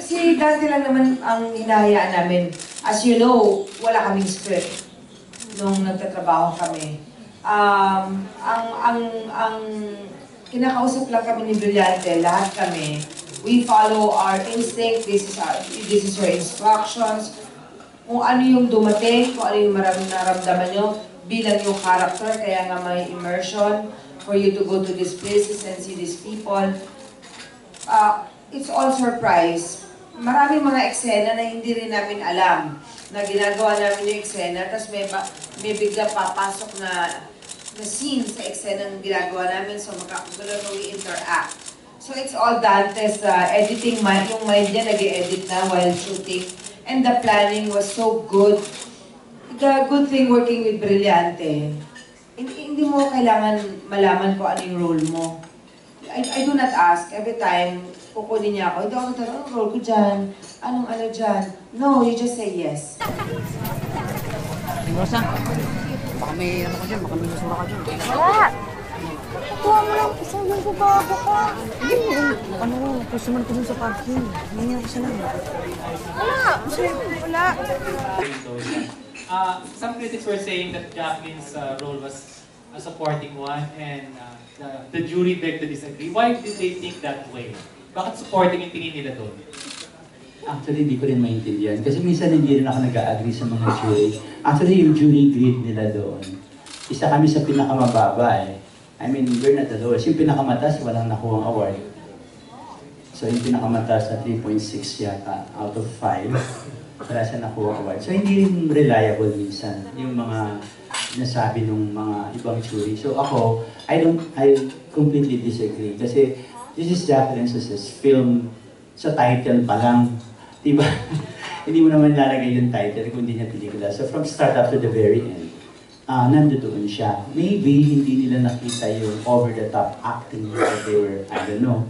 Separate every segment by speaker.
Speaker 1: Si Dante lang naman ang hinahayaan namin. As you know, wala kaming script nung nagtatrabaho kami. Ang kinakausap lang kami ni Brillante, lahat kami. We follow our instinct, this is your instructions. Kung ano yung dumating, kung ano yung naramdaman nyo bilang yung character, kaya nga may immersion for you to go to these places and see these people. It's all surprise. Maraming mga eksena na hindi rin namin alam na ginagawa namin yung eksena, tapos may bigla papasok na scene sa eksena ng ginagawa namin, so we interact. So it's all Dante's editing mind. Yung mind niya nag-edit na while shooting. And the planning was so good. The good thing working with Brillante, hindi mo kailangan malaman kung ano yung role mo. I do not ask. Every time, kukunin niya ako, hindi ako nagtanong, anong role ko dyan? Anong ano dyan? No, you just say yes.
Speaker 2: Rosa, baka may ano ka dyan, baka may nasura ka dyan.
Speaker 3: Wala! Tuwa mo lang, isang yung babago ka.
Speaker 2: Ano, gusto man ko dun sa parking. Nangyayang isa lang.
Speaker 3: Wala!
Speaker 4: Some critics were saying that Jacqueline's role was a supporting one and the jury begged to disagree. Why did they think that way? Bakit supporting yung tingin nila doon?
Speaker 5: Actually, hindi ko rin maintindihan. Kasi minsan hindi rin ako nag-agree sa mga jury. Actually, yung jury grade nila doon, isa kami sa pinakamababa eh. I mean, we're not the lowest. Yung pinakamataas, walang nakuhang award. So yung pinakamataas na 3.6 yata out of 5, wala siya nakuha award. So hindi rin reliable minsan yung mga nasabi ng mga ibang jury. So ako, I completely disagree. Kasi this is Jacqueline Suses film sa title pa lang. Diba? Hindi mo naman lalagay yung title kung hindi niya pelikula. So from start up to the very end, nandoon siya. Maybe hindi nila nakita yung over-the-top acting that they were, I don't know,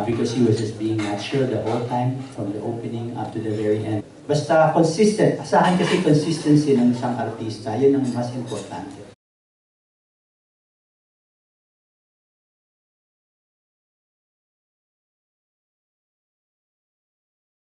Speaker 5: because he was just being natural the whole time, from the opening up to the very end. Basta consistent. Sa akin kasi consistency ng isang artista, yun ang mas importante.